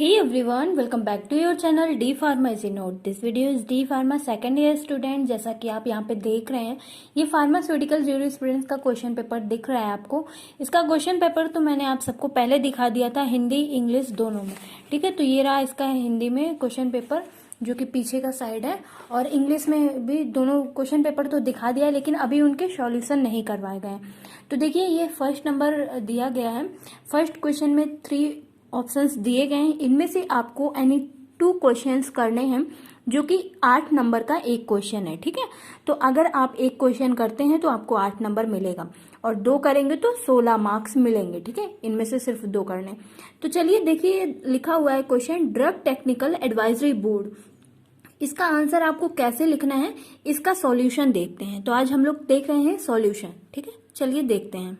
Hey everyone, welcome back to your channel D Pharma Easy Note. This video is D Pharma second year student. जैसा कि आप यहाँ पे देख रहे हैं, ये फार्मास्यूटिकल जूरिस्प्रूडेंस का क्वेश्चन पेपर दिख रहा है आपको। इसका क्वेश्चन पेपर तो मैंने आप सबको पहले दिखा दिया था, हिंदी इंग्लिश दोनों में। ठीक है, तो ये रहा इसका हिंदी में क्वेश्चन पेपर जो कि पीछे का साइड है, और इंग्लिश में भी दोनों क्वेश्चन पेपर तो दिखा दिया है, लेकिन अभी उनके सॉल्यूशन नहीं करवाए गए। तो देखिए, ये फर्स्ट नंबर दिया गया है। फर्स्ट क्वेश्चन में 3 ऑप्शंस दिए गए हैं। इनमें से आपको एनी 2 क्वेश्चंस करने हैं, जो कि 8 नंबर का एक क्वेश्चन है। ठीक है, तो अगर आप एक क्वेश्चन करते हैं तो आपको 8 नंबर मिलेगा, और 2 करेंगे तो 16 मार्क्स मिलेंगे। ठीक है, इनमें से सिर्फ 2 करने। तो चलिए देखिए, लिखा हुआ है question, drug technical advisory board. इसका आंसर आपको कैसे लिखना है, इसका सॉल्यूशन देखते हैं। तो आज हम लोग देख रहे हैं सॉल्यूशन। ठीक है, चलिए देखते हैं।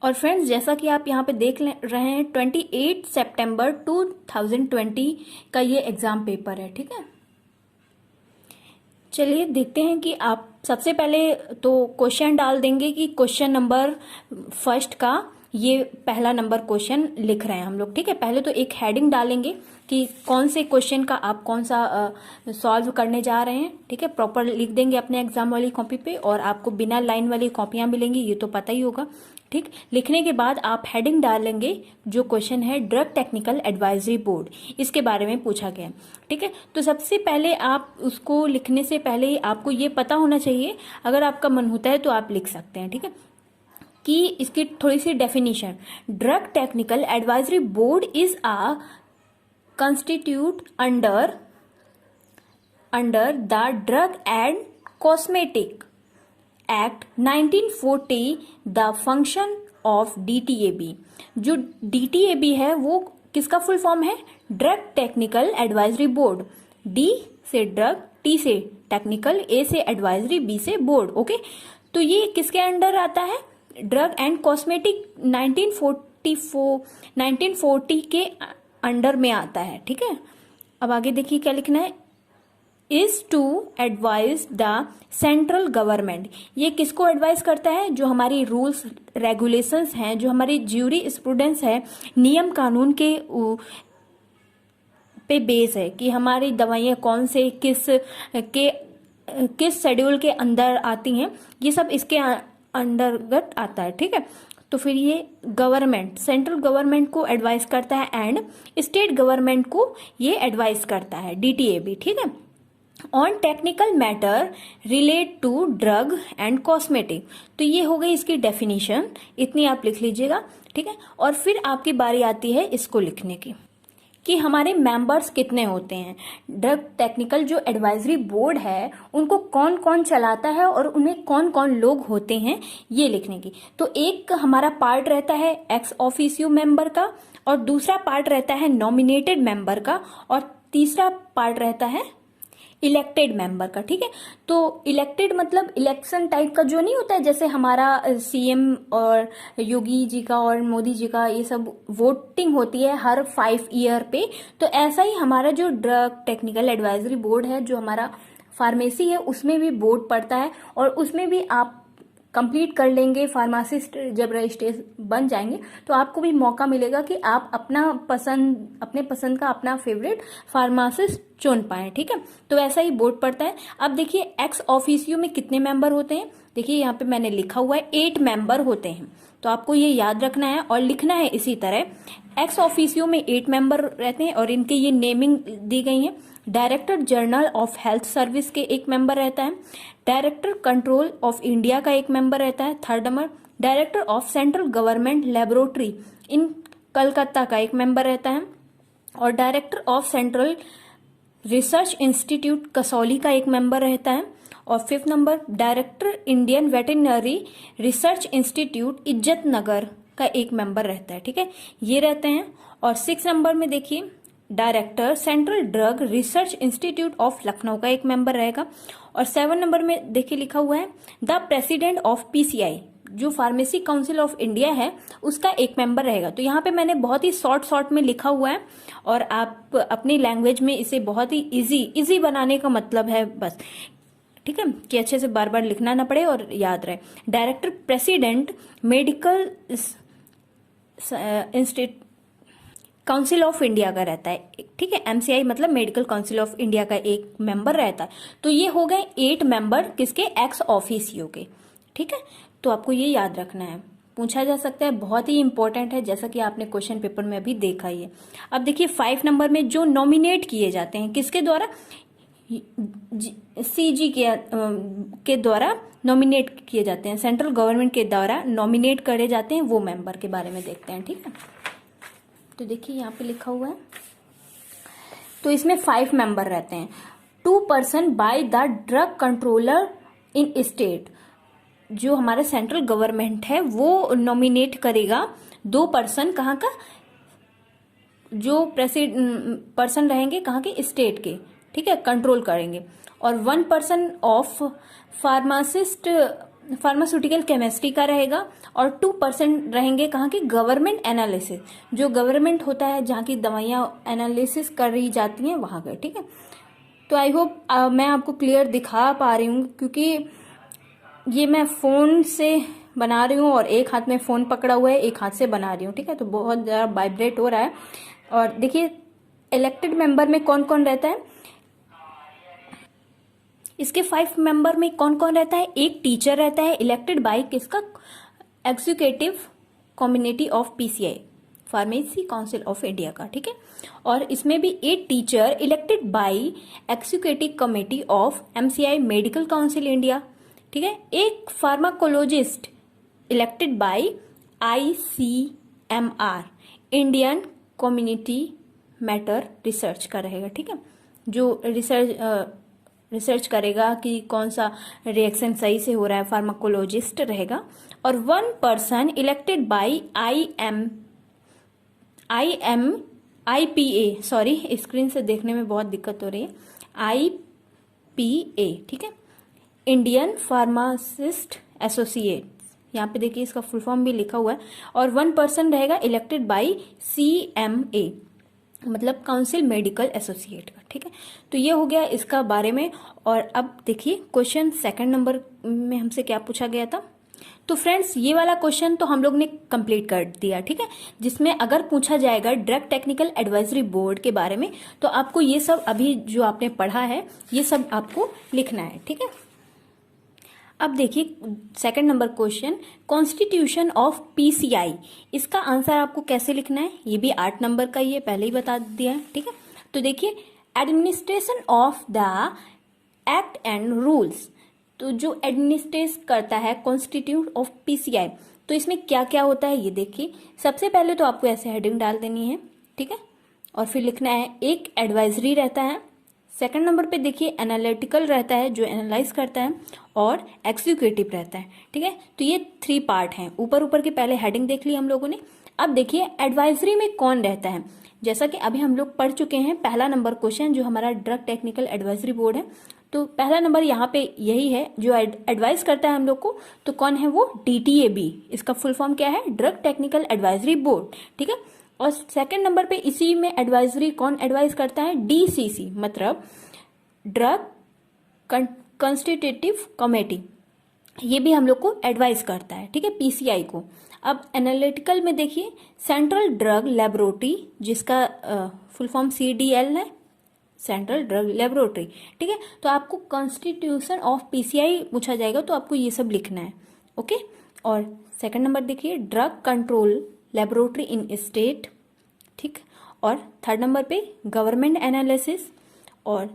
और फ्रेंड्स, जैसा कि आप यहाँ पे देख रहे हैं, 28 सितंबर 2020 का ये एग्जाम पेपर है। ठीक है, चलिए देखते हैं कि आप सबसे पहले तो क्वेश्चन डाल देंगे कि क्वेश्चन नंबर फर्स्ट का ये पहला नंबर क्वेश्चन लिख रहे हैं हम लोग। ठीक है, पहले तो एक हेडिंग डालेंगे कि कौन से क्वेश्चन का आप कौन सा सॉल्व करने जा रहे हैं। ठीक है, प्रॉपर लिख देंगे अपने एग्जाम वाली कॉपी पे, और आपको बिना लाइन वाली कॉपियां मिलेंगी, ये तो पता ही होगा। ठीक, लिखने के बाद आप हेडिंग डालेंगे, जो क्वेश्चन है ड्रग टेक्निकल एडवाइजरी बोर्ड, इसके बारे में पूछा गया। ठीक है, तो सबसे पहले आप उसको लिखने से पहले ही आपको ये पता होना चाहिए, अगर आपका मन होता है तो आप लिख सकते हैं। ठीक है, कि इसकी थोड़ी सी definition, drug technical advisory board is a constitute under the drug and cosmetic act 1940, the function of DTAB। जो DTAB है वो किसका फुल फॉर्म है, drug technical advisory board. D से ड्रग, T से टेक्निकल, A से एडवाइजरी, B से board. Okay, तो ये किसके अंडर आता है, ड्रग एंड कॉस्मेटिक 1940 के अंडर में आता है। ठीक है, अब आगे देखिए क्या लिखना है, is to advise the central government. ये किसको एडवाइज करता है, जो हमारी रूल्स रेगुलेशंस हैं, जो हमारी ज्यूरी स्टूडेंट्स है, नियम कानून के पे बेस है कि हमारी दवाइयाँ कौन से किस शेड्यूल के अंदर आती हैं, ये सब इसके अंतर्गत आता है। ठीक है, तो फिर ये गवर्नमेंट, सेंट्रल गवर्नमेंट को एडवाइस करता है, एंड स्टेट गवर्नमेंट को ये एडवाइस करता है, DTAB। ठीक है, on technical matter relate to drug and cosmetic. तो ये हो गई इसकी डेफिनेशन, इतनी आप लिख लीजिएगा। ठीक है, और फिर आपकी बारी आती है इसको लिखने की कि हमारे मेंबर्स कितने होते हैं। ड्रग टेक्निकल जो एडवाइजरी बोर्ड है, उनको कौन कौन चलाता है और उन्हें कौन कौन लोग होते हैं, ये लिखने की। तो एक हमारा पार्ट रहता है एक्स ऑफिशियो मेंबर का, और दूसरा पार्ट रहता है नॉमिनेटेड मेंबर का, और तीसरा पार्ट रहता है इलेक्टेड मेंबर का। ठीक है, तो इलेक्टेड मतलब इलेक्शन टाइप का जो नहीं होता है, जैसे हमारा CM और योगी जी का और मोदी जी का, ये सब वोटिंग होती है हर 5 ईयर पे। तो ऐसा ही हमारा जो ड्रग टेक्निकल एडवाइजरी बोर्ड है, जो हमारा फार्मेसी है, उसमें भी बोर्ड पड़ता है, और उसमें भी आप कंप्लीट कर लेंगे, फार्मासिस्ट जब रजिस्ट्रेशन बन जाएंगे तो आपको भी मौका मिलेगा कि आप अपने पसंद का अपना फेवरेट फार्मासिस्ट चुन पाए। ठीक है, तो ऐसा ही बोर्ड पड़ता है। अब देखिए, एक्स ऑफिसियो में कितने मेंबर होते हैं, देखिए यहाँ पे मैंने लिखा हुआ है 8 मेंबर होते हैं। तो आपको ये याद रखना है और लिखना है इसी तरह। एक्स ऑफिसियो में 8 मेंबर रहते हैं, और इनके ये नेमिंग दी गई है। Director general of health service के एक मेंबर रहता है। डायरेक्टर कंट्रोल ऑफ इंडिया का एक मेंबर रहता है, 3rd number. Director of central government laboratory in Calcutta का एक मेंबर रहता है, और director of central research institute Kasauli का एक मेंबर रहता है, और 5th number director Indian veterinary research institute Izzat Nagar का एक मेंबर रहता है। ठीक है, ये रहते हैं। और 6 नंबर में देखिए, director central drug research institute of Lucknow का एक मेंबर रहेगा। और 7 नंबर में देखिए लिखा हुआ है द प्रेसिडेंट ऑफ PCI, जो फार्मेसी काउंसिल ऑफ इंडिया है, उसका एक मेंबर रहेगा। तो यहाँ पे मैंने बहुत ही शॉर्ट में लिखा हुआ है, और आप अपनी लैंग्वेज में इसे बहुत ही इजी बनाने का मतलब है बस। ठीक है, कि अच्छे से बार बार लिखना ना पड़े और याद रहे। Director president medical institute council of India का रहता है, ठीक है। एमसीआई मतलब मेडिकल काउंसिल ऑफ इंडिया का एक मेंबर रहता है। तो ये हो गए 8 मेंबर किसके, एक्स ऑफिसियो के, ठीक है। तो आपको ये याद रखना है, पूछा जा सकता है, बहुत ही इंपॉर्टेंट है, जैसा कि आपने क्वेश्चन पेपर में अभी देखा ही है। अब देखिए 5 नंबर में जो नॉमिनेट किए जाते हैं किसके द्वारा, सीजी के द्वारा नॉमिनेट किए जाते हैं, सेंट्रल गवर्नमेंट के द्वारा नॉमिनेट करे जाते हैं, वो मेंबर के बारे में देखते हैं, ठीक है। तो देखिए यहाँ पे लिखा हुआ है, तो इसमें 5 मेंबर रहते हैं। 2 person by the drug controller in state, जो हमारा सेंट्रल गवर्नमेंट है वो नॉमिनेट करेगा 2 पर्सन, कहाँ का, जो पर्सन रहेंगे कहाँ के, स्टेट के, ठीक है, कंट्रोल करेंगे। और 1 पर्सन ऑफ फार्मास्यूटिकल केमिस्ट्री का रहेगा, और 2 पर्सन रहेंगे कहाँ के, गवर्नमेंट एनालिसिस, जो गवर्नमेंट होता है जहाँ की दवाइयाँ एनालिसिस करी जाती हैं वहाँ का, ठीक है। तो आई होप मैं आपको क्लियर दिखा पा रही हूँ, क्योंकि ये मैं फोन से बना रही हूँ और एक हाथ में फोन पकड़ा हुआ है, एक हाथ से बना रही हूँ, ठीक है। तो बहुत ज़्यादा वाइब्रेट हो रहा है। और देखिए इलेक्टेड मेंबर में कौन कौन रहता है, इसके 5 मेंबर में कौन कौन रहता है, एक टीचर रहता है इलेक्टेड बाय किसका, executive community of PCI, pharmacy council of India का, ठीक है। और इसमें भी एक teacher elected by executive committee of MCI medical council India, ठीक है। एक pharmacologist elected by ICMR, Indian community matter research का रहेगा, ठीक है, जो रिसर्च करेगा कि कौन सा रिएक्शन सही से हो रहा है, फार्माकोलॉजिस्ट रहेगा। और 1 person elected by IPA, sorry screen से देखने में बहुत दिक्कत हो रही है, आईपीए, ठीक है, इंडियन फार्मासिस्ट एसोसिएट, यहाँ पे देखिए इसका फुल फॉर्म भी लिखा हुआ है। और 1 पर्सन रहेगा इलेक्टेड बाय सीएमए, मतलब काउंसिल मेडिकल एसोसिएट का, ठीक है। तो ये हो गया इसका बारे में। और अब देखिए क्वेश्चन 2 नंबर में हमसे क्या पूछा गया था। तो फ्रेंड्स ये वाला क्वेश्चन तो हम लोग ने कंप्लीट कर दिया, ठीक है, जिसमें अगर पूछा जाएगा ड्रग टेक्निकल एडवाइजरी बोर्ड के बारे में, तो आपको ये सब अभी जो आपने पढ़ा है ये सब आपको लिखना है, ठीक है। अब देखिए 2 number question, constitution of PCI, इसका आंसर आपको कैसे लिखना है, ये भी 8 नंबर का ही है, पहले ही बता दिया है, ठीक है। तो देखिए administration of the act and rules, तो जो एडमिनिस्ट्रेट करता है कॉन्स्टिट्यूट ऑफ पीसीआई, तो इसमें क्या क्या होता है ये देखिए। सबसे पहले तो आपको ऐसे हेडिंग डाल देनी है, ठीक है, और फिर लिखना है एक एडवाइजरी रहता है, 2 नंबर पे देखिए एनालिटिकल रहता है जो एनालाइज करता है, और एग्जीक्यूटिव रहता है, ठीक है। तो ये 3 पार्ट हैं, ऊपर ऊपर की पहले हेडिंग देख ली हम लोगों ने। अब देखिए एडवाइजरी में कौन रहता है, जैसा कि अभी हम लोग पढ़ चुके हैं, पहला नंबर क्वेश्चन जो हमारा ड्रग टेक्निकल एडवाइजरी बोर्ड है, तो पहला नंबर यहाँ पे यही है जो एडवाइस करता है हम लोग को। तो कौन है वो, डीटीएबी, इसका फुल फॉर्म क्या है, ड्रग टेक्निकल एडवाइजरी बोर्ड, ठीक है। और 2 नंबर पे इसी में एडवाइजरी कौन एडवाइस करता है, डीसीसी, मतलब ड्रग कंस्टिट्यूटिव कमेटी, ये भी हम लोग को एडवाइस करता है, ठीक है, पीसीआई को। अब एनालिटिकल में देखिए सेंट्रल ड्रग लेबोरेटरी, जिसका फुल फॉर्म सीडीएल है, सेंट्रल ड्रग लेबोरेटरी, ठीक है। तो आपको कॉन्स्टिट्यूशन ऑफ पीसीआई पूछा जाएगा तो आपको ये सब लिखना है, ओके। और 2 नंबर देखिए drug control laboratory in state, ठीक। और 3rd नंबर पे गवर्नमेंट एनालिसिस। और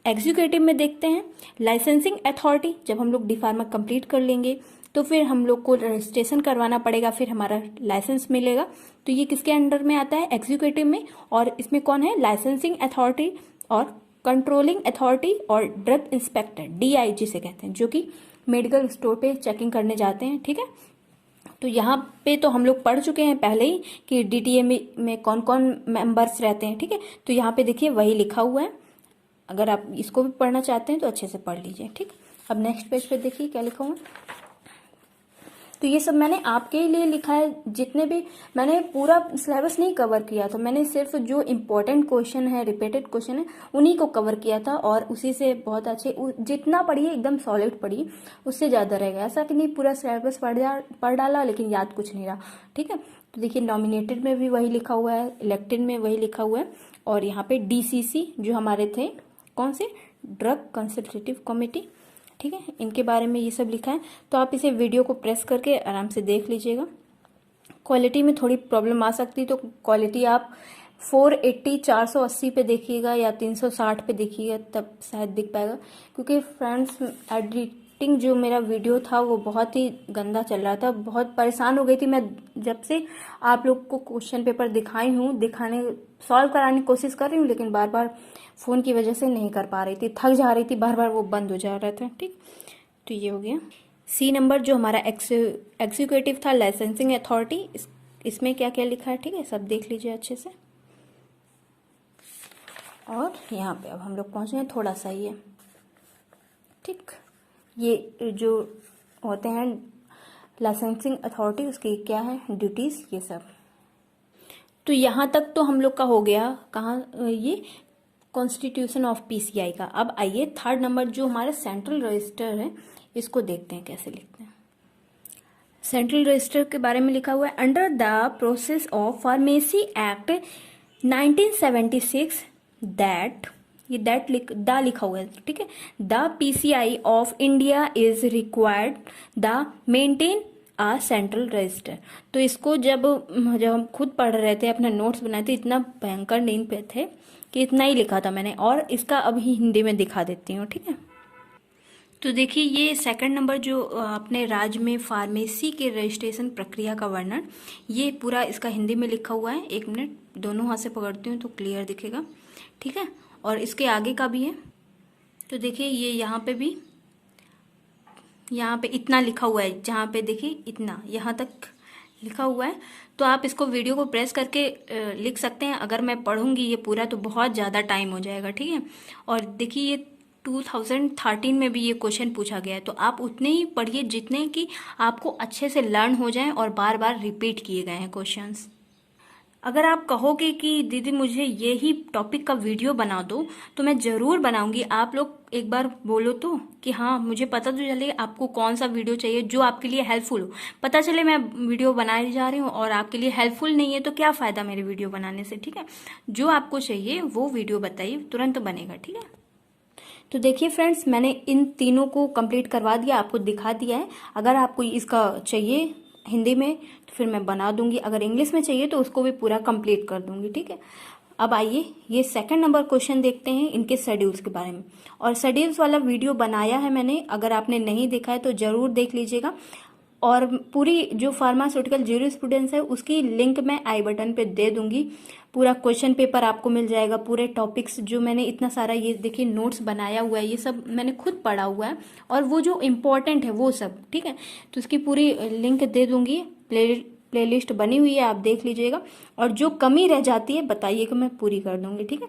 एग्जीक्यूटिव में देखते हैं लाइसेंसिंग अथॉरिटी, जब हम लोग डी फार्मा कंप्लीट कर लेंगे तो फिर हम लोग को रजिस्ट्रेशन करवाना पड़ेगा, फिर हमारा लाइसेंस मिलेगा, तो ये किसके अंडर में आता है, एग्जीक्यूटिव में। और इसमें कौन है, लाइसेंसिंग अथॉरिटी और कंट्रोलिंग अथॉरिटी और ड्रग इंस्पेक्टर, डीआई जिसे कहते हैं, जो कि मेडिकल स्टोर पे चेकिंग करने जाते हैं, ठीक है। तो यहाँ पे तो हम लोग पढ़ चुके हैं पहले ही कि डीटीए में कौन कौन मेंबर्स रहते हैं, ठीक है। तो यहाँ पे देखिए वही लिखा हुआ है, अगर आप इसको भी पढ़ना चाहते हैं तो अच्छे से पढ़ लीजिए, ठीक। अब नेक्स्ट पेज पे देखिए क्या लिखा हुआ है। तो ये सब मैंने आपके लिए लिखा है, जितने भी मैंने पूरा सिलेबस नहीं कवर किया था, मैंने सिर्फ जो इम्पोर्टेंट क्वेश्चन है, रिपीटेड क्वेश्चन है, उन्हीं को कवर किया था, और उसी से बहुत अच्छे, जितना पढ़िए एकदम सॉलिड पढ़िए, उससे ज़्यादा रहेगा। ऐसा कि नहीं पूरा सिलेबस पढ़ डाला लेकिन याद कुछ नहीं रहा, ठीक है। तो देखिए नॉमिनेटेड में भी वही लिखा हुआ है, इलेक्टेड में वही लिखा हुआ है, और यहाँ पे डीसीसी जो हमारे थे कौन से, ड्रग कंसल्टेटिव कमेटी, ठीक है, इनके बारे में ये सब लिखा है। तो आप इसे वीडियो को प्रेस करके आराम से देख लीजिएगा। क्वालिटी में थोड़ी प्रॉब्लम आ सकती है, तो क्वालिटी आप 480 480 पे देखिएगा या 360 पे देखिएगा, तब शायद दिख पाएगा। क्योंकि फ्रेंड्स एडिटिंग जो मेरा वीडियो था वो बहुत ही गंदा चल रहा था, बहुत परेशान हो गई थी मैं जब से आप लोग को क्वेश्चन पेपर सॉल्व कराने की कोशिश कर रही हूँ, लेकिन बार बार फ़ोन की वजह से नहीं कर पा रही थी, थक जा रही थी, बार बार वो बंद हो जा रहा था। ठीक, तो ये हो गया। सी नंबर जो हमारा एग्जीक्यूटिव था, लाइसेंसिंग अथॉरिटी, इसमें क्या क्या लिखा है, ठीक है, सब देख लीजिए अच्छे से। और यहाँ पे अब हम लोग पहुँचे हैं, थोड़ा सा ये, ठीक, ये जो होते हैं लाइसेंसिंग अथॉरिटी, उसकी क्या है ड्यूटीज़, ये सब। तो यहाँ तक तो हम लोग का हो गया, कहाँ, ये कॉन्स्टिट्यूशन ऑफ पीसीआई का। अब आइए थर्ड नंबर जो हमारा सेंट्रल रजिस्टर है, इसको देखते हैं कैसे लिखते हैं। सेंट्रल रजिस्टर के बारे में लिखा हुआ है, under the process of pharmacy act 1976 that, ये द लिखा हुआ है, ठीक है, the PCI of India is required the maintain a central register. तो इसको जब हम खुद पढ़ रहे थे, अपना नोट्स बनाए थे, इतना भयंकर नींद पे थे कि इतना ही लिखा था मैंने, और इसका अभी हिंदी में दिखा देती हूँ, ठीक है। तो देखिए ये सेकंड नंबर जो अपने राज्य में फार्मेसी के रजिस्ट्रेशन प्रक्रिया का वर्णन, ये पूरा इसका हिंदी में लिखा हुआ है। एक मिनट, दोनों हाथ से पकड़ती हूँ तो क्लियर दिखेगा, ठीक है। और इसके आगे का भी है, तो देखिए ये यहाँ पे भी, यहाँ पे इतना लिखा हुआ है, जहाँ पे देखिए इतना यहाँ तक लिखा हुआ है। तो आप इसको वीडियो को प्रेस करके लिख सकते हैं। अगर मैं पढ़ूंगी ये पूरा तो बहुत ज़्यादा टाइम हो जाएगा, ठीक है। और देखिए ये 2013 में भी ये क्वेश्चन पूछा गया है, तो आप उतने ही पढ़िए जितने कि आपको अच्छे से लर्न हो जाएं और बार बार रिपीट किए गए हैं क्वेश्चंस। अगर आप कहोगे कि दीदी मुझे ये ही टॉपिक का वीडियो बना दो, तो मैं ज़रूर बनाऊंगी। आप लोग एक बार बोलो तो कि हाँ, मुझे पता तो चले आपको कौन सा वीडियो चाहिए जो आपके लिए हेल्पफुल हो। पता चले मैं वीडियो बनाए जा रही हूँ और आपके लिए हेल्पफुल नहीं है, तो क्या फ़ायदा मेरे वीडियो बनाने से, ठीक है। जो आपको चाहिए वो वीडियो बताइए, तुरंत बनेगा, ठीक है। तो देखिए फ्रेंड्स, मैंने इन तीनों को कंप्लीट करवा दिया, आपको दिखा दिया है। अगर आपको इसका चाहिए हिंदी में तो फिर मैं बना दूंगी, अगर इंग्लिश में चाहिए तो उसको भी पूरा कंप्लीट कर दूंगी, ठीक है। अब आइए ये सेकंड नंबर क्वेश्चन देखते हैं, इनके शेड्यूल्स के बारे में। और शेड्यूल्स वाला वीडियो बनाया है मैंने, अगर आपने नहीं देखा है तो ज़रूर देख लीजिएगा। और पूरी जो फार्मास्यूटिकल ज्यूरिस्प्रूडेंस है उसकी लिंक मैं आई बटन पे दे दूंगी। पूरा क्वेश्चन पेपर आपको मिल जाएगा, पूरे टॉपिक्स जो मैंने इतना सारा ये देखिए नोट्स बनाया हुआ है, ये सब मैंने खुद पढ़ा हुआ है, और वो जो इम्पोर्टेंट है वो सब, ठीक है। तो उसकी पूरी लिंक दे दूंगी, प्लेलिस्ट बनी हुई है, आप देख लीजिएगा। और जो कमी रह जाती है बताइएगा, मैं पूरी कर दूंगी, ठीक है।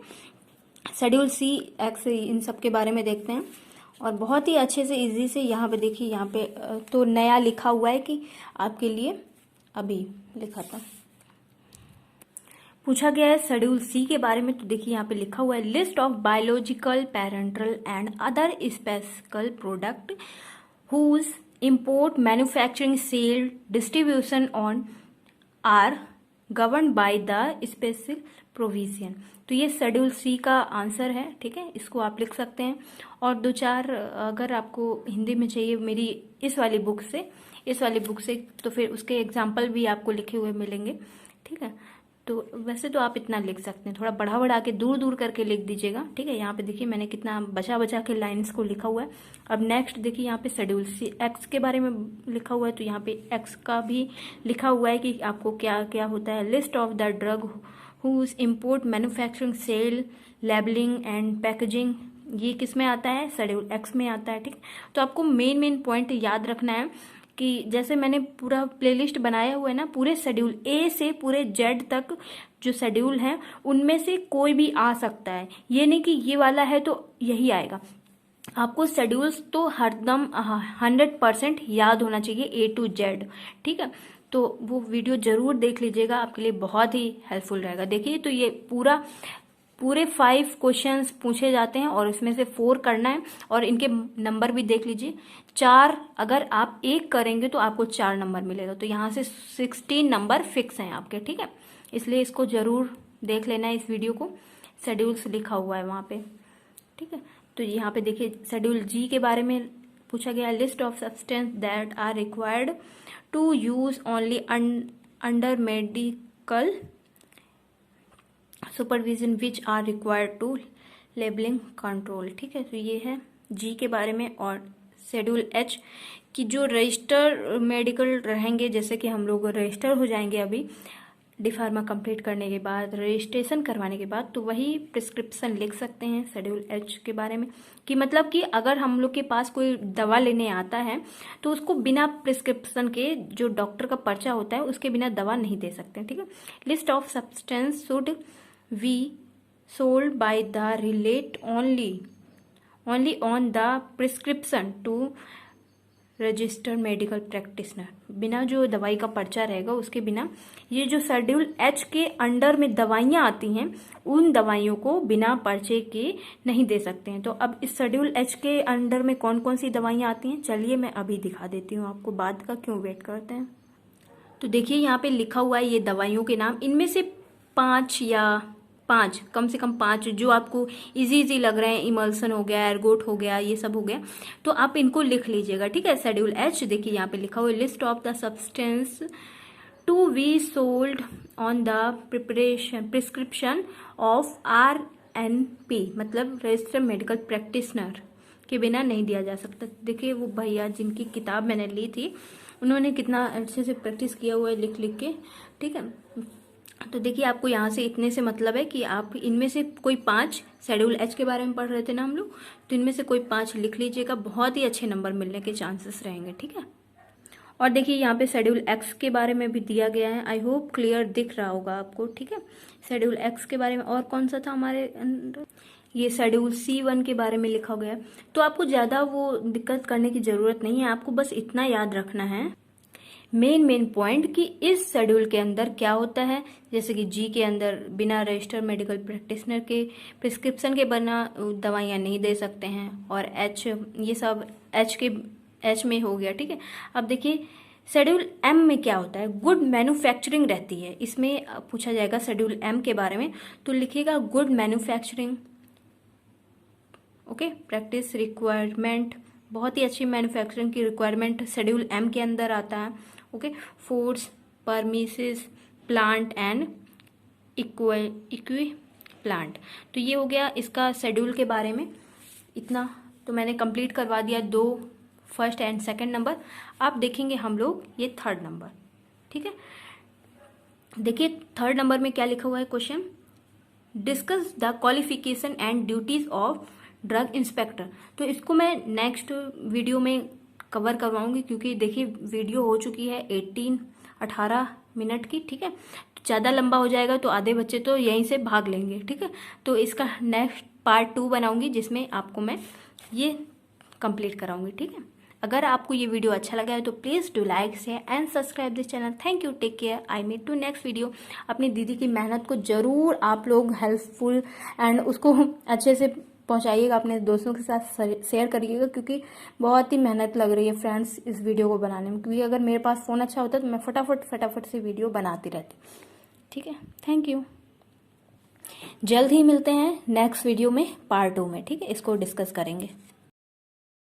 शेड्यूल सी, एक्स, इन सब के बारे में देखते हैं, और बहुत ही अच्छे से इजी से। यहाँ पे देखिए, यहाँ पे तो नया लिखा हुआ है कि आपके लिए अभी लिखा था, पूछा गया है शेड्यूल सी के बारे में। तो देखिए यहाँ पे लिखा हुआ है, list of biological, parental and other special product whose import, manufacturing, sale, distribution on are governed by the special provision। तो ये शेड्यूल सी का आंसर है, ठीक है, इसको आप लिख सकते हैं। और दो चार अगर आपको हिंदी में चाहिए मेरी इस वाली बुक से, तो फिर उसके एग्जाम्पल भी आपको लिखे हुए मिलेंगे, ठीक है। तो वैसे तो आप इतना लिख सकते हैं, थोड़ा बढ़ा के दूर दूर करके लिख दीजिएगा, ठीक है। यहाँ पे देखिए मैंने कितना बचा के लाइन्स को लिखा हुआ है। अब नेक्स्ट देखिए, यहाँ पे शेड्यूल सी एक्स के बारे में लिखा हुआ है, तो यहाँ पे एक्स का भी लिखा हुआ है कि आपको क्या क्या होता है। List of the drug whose import, manufacturing, sale, labelling and packaging, ये किस में आता है, शेड्यूल एक्स में आता है, ठीक। तो आपको मेन पॉइंट याद रखना है कि जैसे मैंने पूरा प्लेलिस्ट बनाया हुआ है ना, पूरे शेड्यूल ए से पूरे जेड तक जो शेड्यूल है उनमें से कोई भी आ सकता है। ये नहीं कि ये वाला है तो यही आएगा। आपको शेड्यूल्स तो हरदम 100% याद होना चाहिए, ए टू जेड, ठीक है। तो वो वीडियो जरूर देख लीजिएगा, आपके लिए बहुत ही हेल्पफुल रहेगा। देखिए तो ये पूरा पूरे 5 क्वेश्चंस पूछे जाते हैं और इसमें से 4 करना है। और इनके नंबर भी देख लीजिए, 4 अगर आप एक करेंगे तो आपको 4 नंबर मिलेगा। तो यहाँ से 16 नंबर फिक्स हैं आपके, ठीक है। इसलिए इसको जरूर देख लेना है, इस वीडियो को, शेड्यूल्स लिखा हुआ है वहाँ पे, ठीक है। तो यहाँ पे देखिए शेड्यूल जी के बारे में पूछा गया, list of substance that are required to use only under medical supervision which are required to labelling control, ठीक है। तो ये है जी के बारे में। और शेड्यूल एच की जो रजिस्टर मेडिकल रहेंगे, जैसे कि हम लोग रजिस्टर हो जाएंगे अभी डी फार्मा कंप्लीट करने के बाद, रजिस्ट्रेशन करवाने के बाद, तो वही प्रिस्क्रिप्शन लिख सकते हैं शेड्यूल एच के बारे में, कि मतलब कि अगर हम लोग के पास कोई दवा लेने आता है तो उसको बिना प्रिस्क्रिप्शन के, जो डॉक्टर का पर्चा होता है उसके बिना दवा नहीं दे सकते, ठीक है। List of substance should be sold by the relate only on the prescription to register medical practitioner, बिना जो दवाई का पर्चा रहेगा उसके बिना। ये जो शेड्यूल एच के अंडर में दवाइयाँ आती हैं, उन दवाइयों को बिना पर्चे के नहीं दे सकते हैं। तो अब इस शेड्यूल एच के अंडर में कौन कौन सी दवाइयाँ आती हैं, चलिए मैं अभी दिखा देती हूँ आपको, बाद का क्यों वेट करते हैं। तो देखिए यहाँ पे लिखा हुआ है ये दवाइयों के नाम, इनमें से 5 कम से कम 5 जो आपको इजी लग रहे हैं, इमल्सन हो गया, एर्गोट हो गया, ये सब हो गया, तो आप इनको लिख लीजिएगा, ठीक है। शेड्यूल एच देखिए यहाँ पे लिखा हुआ है, list of the substance to be sold on the prescription of RNP, मतलब रजिस्टर्ड मेडिकल प्रैक्टिशनर के बिना नहीं दिया जा सकता। देखिए वो भैया जिनकी किताब मैंने ली थी, उन्होंने कितना अच्छे से प्रैक्टिस किया हुआ है लिख लिख के, ठीक है। तो देखिए आपको यहाँ से इतने से मतलब है कि आप इनमें से कोई 5, शेड्यूल एच के बारे में पढ़ रहे थे ना हम लोग, तो इनमें से कोई 5 लिख लीजिएगा, बहुत ही अच्छे नंबर मिलने के चांसेस रहेंगे, ठीक है। और देखिए यहाँ पे शेड्यूल एक्स के बारे में भी दिया गया है, आई होप क्लियर दिख रहा होगा आपको, ठीक है। शेड्यूल एक्स के बारे में और कौन सा था हमारे अंदर, ये शेड्यूल C1 के बारे में लिखा गया है। तो आपको ज़्यादा वो दिक्कत करने की ज़रूरत नहीं है, आपको बस इतना याद रखना है मेन पॉइंट कि इस शेड्यूल के अंदर क्या होता है। जैसे कि जी के अंदर बिना रजिस्टर्ड मेडिकल प्रैक्टिशनर के प्रिस्क्रिप्शन के बिना दवाइयाँ नहीं दे सकते हैं, और एच, ये सब एच में हो गया, ठीक है। अब देखिए शेड्यूल एम में क्या होता है, गुड मैन्युफैक्चरिंग रहती है, इसमें पूछा जाएगा शेड्यूल एम के बारे में, तो लिखिएगा good manufacturing, okay. Practice requirement, बहुत ही अच्छी मैन्युफैक्चरिंग की रिक्वायरमेंट शेड्यूल एम के अंदर आता है, okay. Foods, premises, plant and equi plant, तो ये हो गया इसका शेड्यूल के बारे में। इतना तो मैंने कंप्लीट करवा दिया, 2 फर्स्ट एंड सेकंड नंबर। अब देखेंगे हम लोग ये थर्ड नंबर, ठीक है। देखिए थर्ड नंबर में क्या लिखा हुआ है question, discuss the qualification and duties of drug inspector. तो इसको मैं नेक्स्ट वीडियो में कवर करवाऊंगी, क्योंकि देखिए वीडियो हो चुकी है 18 मिनट की, ठीक है। ज़्यादा लंबा हो जाएगा तो आधे बच्चे तो यहीं से भाग लेंगे, ठीक है। तो इसका नेक्स्ट पार्ट 2 बनाऊंगी, जिसमें आपको मैं ये कंप्लीट कराऊंगी, ठीक है। अगर आपको ये वीडियो अच्छा लगा है तो please do like, share and subscribe this channel. Thank you, take care, I meet to next video. अपनी दीदी की मेहनत को ज़रूर आप लोग हेल्पफुल एंड उसको अच्छे से पहुंचाइएगा, अपने दोस्तों के साथ शेयर करिएगा, क्योंकि बहुत ही मेहनत लग रही है फ्रेंड्स इस वीडियो को बनाने में। क्योंकि अगर मेरे पास फ़ोन अच्छा होता तो मैं फटाफट से वीडियो बनाती रहती, ठीक है। थैंक यू, जल्द ही मिलते हैं नेक्स्ट वीडियो में पार्ट 2 में, ठीक है। इसको डिस्कस करेंगे।